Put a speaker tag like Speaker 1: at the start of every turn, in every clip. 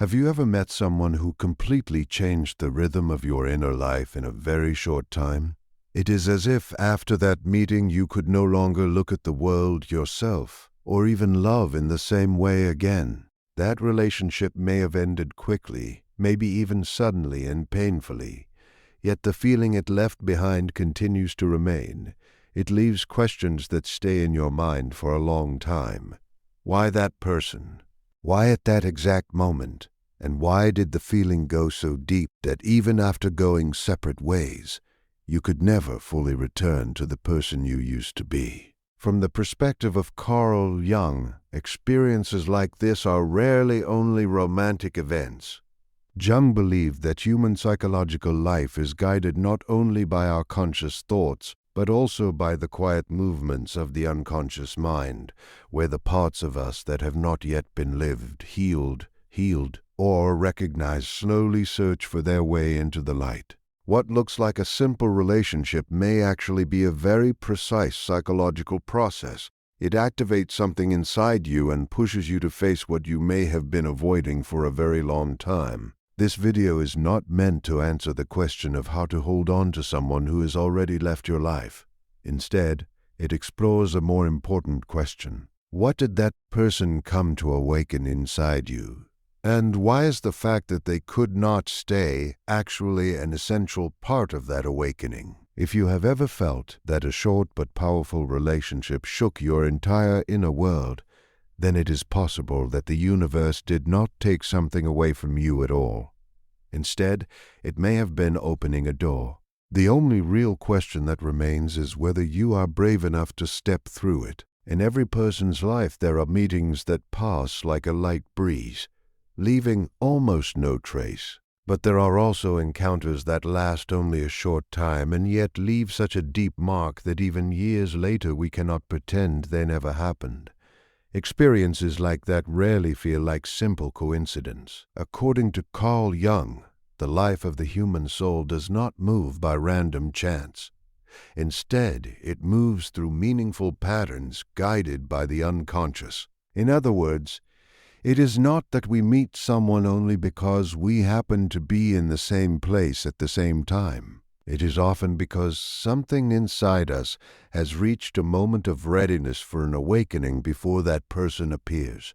Speaker 1: Have you ever met someone who completely changed the rhythm of your inner life in a very short time? It is as if after that meeting you could no longer look at the world yourself, or even love in the same way again. That relationship may have ended quickly, maybe even suddenly and painfully, yet the feeling it left behind continues to remain. It leaves questions that stay in your mind for a long time. Why that person? Why at that exact moment? And why did the feeling go so deep that even after going separate ways, you could never fully return to the person you used to be? From the perspective of Carl Jung, experiences like this are rarely only romantic events. Jung believed that human psychological life is guided not only by our conscious thoughts, but also by the quiet movements of the unconscious mind, where the parts of us that have not yet been lived, healed, or recognized slowly search for their way into the light. What looks like a simple relationship may actually be a very precise psychological process. It activates something inside you and pushes you to face what you may have been avoiding for a very long time. This video is not meant to answer the question of how to hold on to someone who has already left your life. Instead, it explores a more important question. What did that person come to awaken inside you? And why is the fact that they could not stay actually an essential part of that awakening? If you have ever felt that a short but powerful relationship shook your entire inner world, then it is possible that the universe did not take something away from you at all. Instead, it may have been opening a door. The only real question that remains is whether you are brave enough to step through it. In every person's life, there are meetings that pass like a light breeze, leaving almost no trace. But there are also encounters that last only a short time and yet leave such a deep mark that even years later we cannot pretend they never happened. Experiences like that rarely feel like simple coincidence. According to Carl Jung, the life of the human soul does not move by random chance. Instead, it moves through meaningful patterns guided by the unconscious. In other words, it is not that we meet someone only because we happen to be in the same place at the same time. It is often because something inside us has reached a moment of readiness for an awakening before that person appears.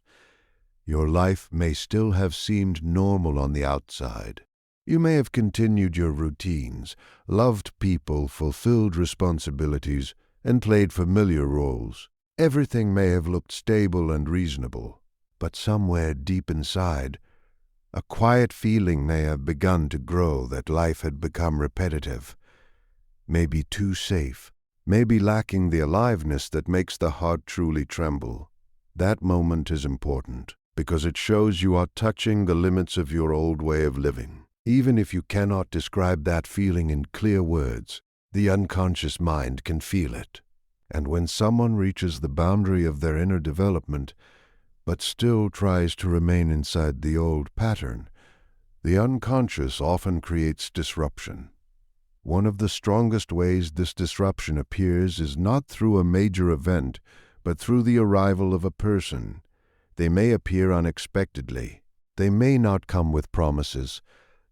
Speaker 1: Your life may still have seemed normal on the outside. You may have continued your routines, loved people, fulfilled responsibilities, and played familiar roles. Everything may have looked stable and reasonable, but somewhere deep inside, a quiet feeling may have begun to grow that life had become repetitive, maybe too safe, maybe lacking the aliveness that makes the heart truly tremble. That moment is important because it shows you are touching the limits of your old way of living. Even if you cannot describe that feeling in clear words, the unconscious mind can feel it. And when someone reaches the boundary of their inner development, but still tries to remain inside the old pattern, the unconscious often creates disruption. One of the strongest ways this disruption appears is not through a major event, but through the arrival of a person. They may appear unexpectedly. They may not come with promises.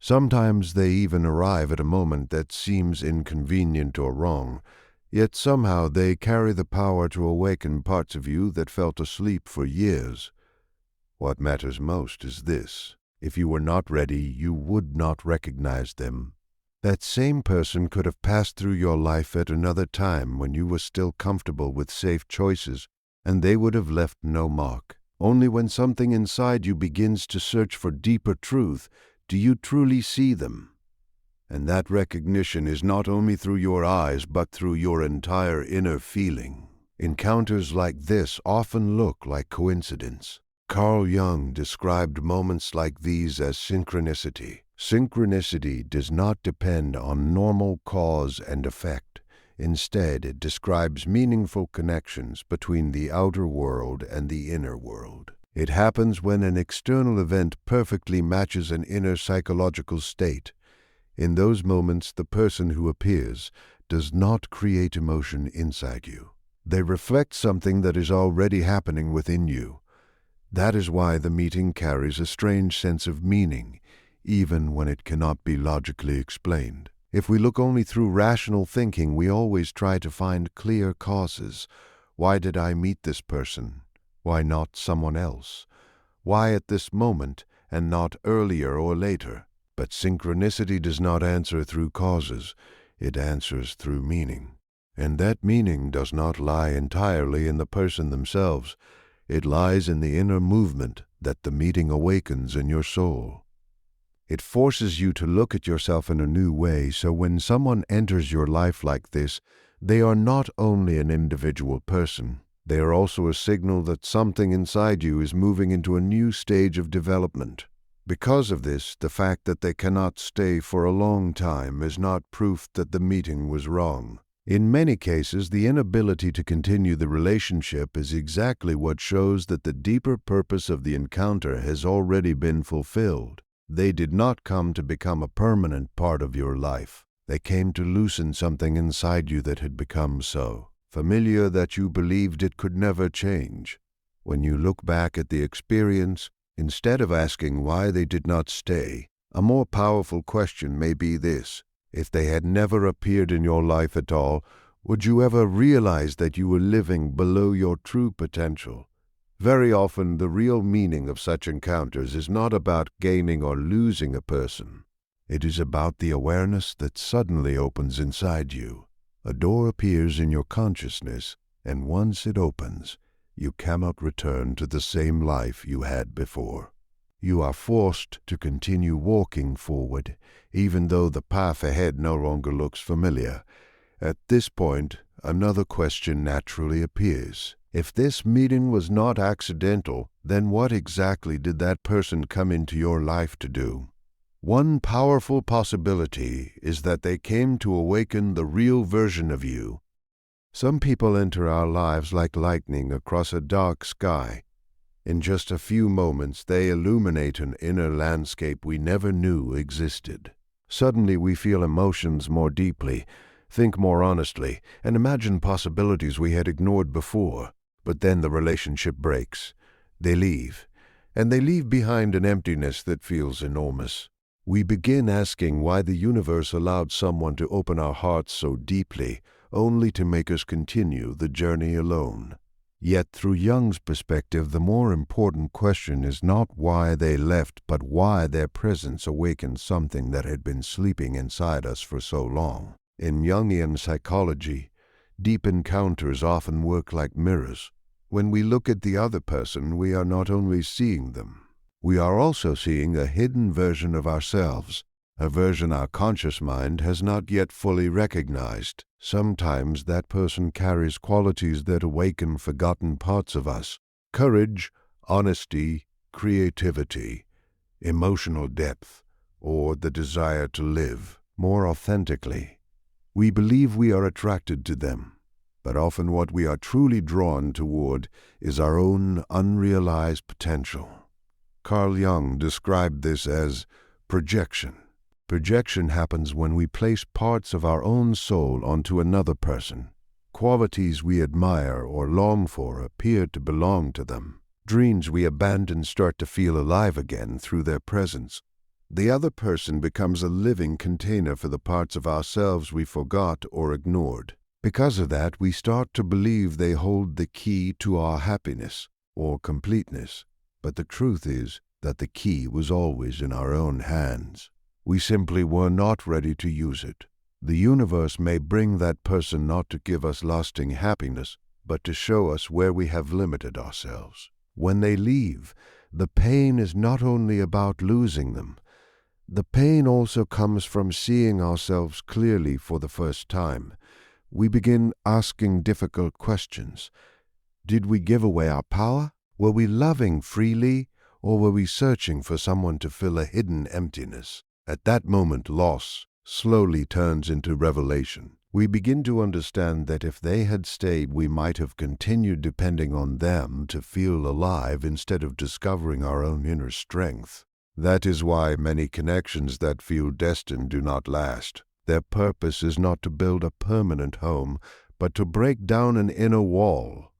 Speaker 1: Sometimes they even arrive at a moment that seems inconvenient or wrong. Yet somehow they carry the power to awaken parts of you that felt asleep for years. What matters most is this: if you were not ready, you would not recognize them. That same person could have passed through your life at another time when you were still comfortable with safe choices, and they would have left no mark. Only when something inside you begins to search for deeper truth do you truly see them. And that recognition is not only through your eyes, but through your entire inner feeling. Encounters like this often look like coincidence. Carl Jung described moments like these as synchronicity. Synchronicity does not depend on normal cause and effect. Instead, it describes meaningful connections between the outer world and the inner world. It happens when an external event perfectly matches an inner psychological state. In those moments, the person who appears does not create emotion inside you. They reflect something that is already happening within you. That is why the meeting carries a strange sense of meaning, even when it cannot be logically explained. If we look only through rational thinking, we always try to find clear causes. Why did I meet this person? Why not someone else? Why at this moment and not earlier or later? But synchronicity does not answer through causes. It answers through meaning. And that meaning does not lie entirely in the person themselves. It lies in the inner movement that the meeting awakens in your soul. It forces you to look at yourself in a new way, so when someone enters your life like this, they are not only an individual person, they are also a signal that something inside you is moving into a new stage of development. Because of this, the fact that they cannot stay for a long time is not proof that the meeting was wrong. In many cases, the inability to continue the relationship is exactly what shows that the deeper purpose of the encounter has already been fulfilled. They did not come to become a permanent part of your life. They came to loosen something inside you that had become so familiar that you believed it could never change. When you look back at the experience, instead of asking why they did not stay, a more powerful question may be this: if they had never appeared in your life at all, would you ever realize that you were living below your true potential? Very often, the real meaning of such encounters is not about gaining or losing a person. It is about the awareness that suddenly opens inside you. A door appears in your consciousness, and once it opens, you cannot return to the same life you had before. You are forced to continue walking forward, even though the path ahead no longer looks familiar. At this point, another question naturally appears. If this meeting was not accidental, then what exactly did that person come into your life to do? One powerful possibility is that they came to awaken the real version of you. Some people enter our lives like lightning across a dark sky. In just a few moments, they illuminate an inner landscape we never knew existed. Suddenly, we feel emotions more deeply, think more honestly, and imagine possibilities we had ignored before. But then the relationship breaks. They leave, and they leave behind an emptiness that feels enormous. We begin asking why the universe allowed someone to open our hearts so deeply, only to make us continue the journey alone. Yet through Jung's perspective, the more important question is not why they left, but why their presence awakened something that had been sleeping inside us for so long. In Jungian psychology, deep encounters often work like mirrors. When we look at the other person, we are not only seeing them, we are also seeing a hidden version of ourselves, a version our conscious mind has not yet fully recognized. Sometimes that person carries qualities that awaken forgotten parts of us: courage, honesty, creativity, emotional depth, or the desire to live more authentically. We believe we are attracted to them, but often what we are truly drawn toward is our own unrealized potential. Carl Jung described this as projection. Projection happens when we place parts of our own soul onto another person. Qualities we admire or long for appear to belong to them. Dreams we abandon start to feel alive again through their presence. The other person becomes a living container for the parts of ourselves we forgot or ignored. Because of that, we start to believe they hold the key to our happiness or completeness. But the truth is that the key was always in our own hands. We simply were not ready to use it. The universe may bring that person not to give us lasting happiness, but to show us where we have limited ourselves. When they leave, the pain is not only about losing them. The pain also comes from seeing ourselves clearly for the first time. We begin asking difficult questions. Did we give away our power? Were we loving freely, or were we searching for someone to fill a hidden emptiness? At that moment, loss slowly turns into revelation. We begin to understand that if they had stayed, we might have continued depending on them to feel alive instead of discovering our own inner strength. That is why many connections that feel destined do not last. Their purpose is not to build a permanent home, but to break down an inner wall.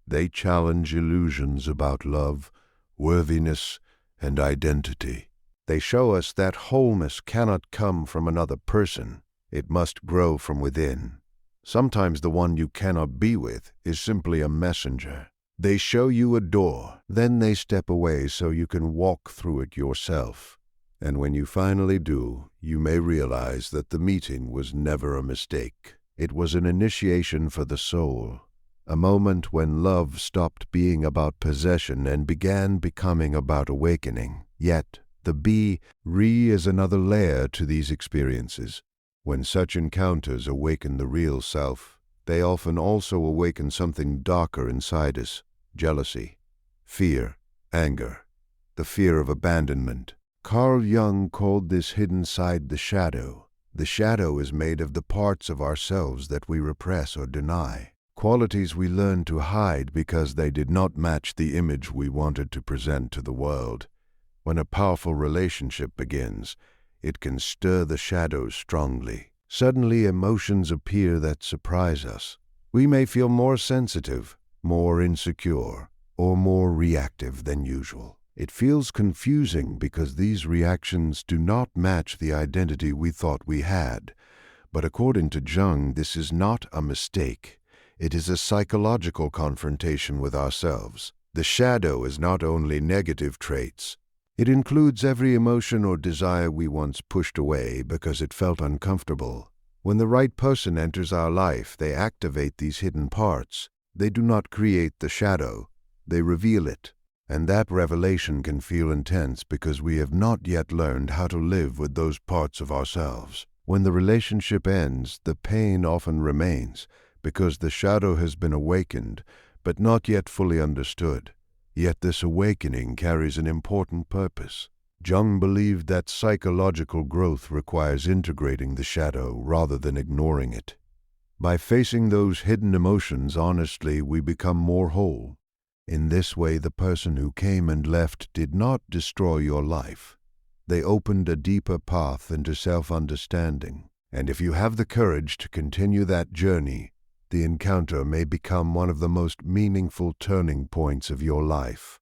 Speaker 1: They challenge illusions about love, worthiness, and identity. They show us that wholeness cannot come from another person. It must grow from within. Sometimes the one you cannot be with is simply a messenger. They show you a door, then they step away so you can walk through it yourself. And when you finally do, you may realize that the meeting was never a mistake. It was an initiation for the soul, a moment when love stopped being about possession and began becoming about awakening. Yet, the re is another layer to these experiences. When such encounters awaken the real self, they often also awaken something darker inside us: jealousy, fear, anger, the fear of abandonment. Carl Jung called this hidden side the shadow. The shadow is made of the parts of ourselves that we repress or deny, qualities we learn to hide because they did not match the image we wanted to present to the world. When a powerful relationship begins, it can stir the shadows strongly. Suddenly, emotions appear that surprise us. We may feel more sensitive, more insecure, or more reactive than usual. It feels confusing because these reactions do not match the identity we thought we had. But according to Jung, this is not a mistake. It is a psychological confrontation with ourselves. The shadow is not only negative traits. It includes every emotion or desire we once pushed away because it felt uncomfortable. When the right person enters our life, they activate these hidden parts. They do not create the shadow, they reveal it. And that revelation can feel intense because we have not yet learned how to live with those parts of ourselves. When the relationship ends, the pain often remains because the shadow has been awakened, but not yet fully understood. Yet this awakening carries an important purpose. Jung believed that psychological growth requires integrating the shadow rather than ignoring it. By facing those hidden emotions honestly, we become more whole. In this way, the person who came and left did not destroy your life. They opened a deeper path into self-understanding. And if you have the courage to continue that journey, the encounter may become one of the most meaningful turning points of your life.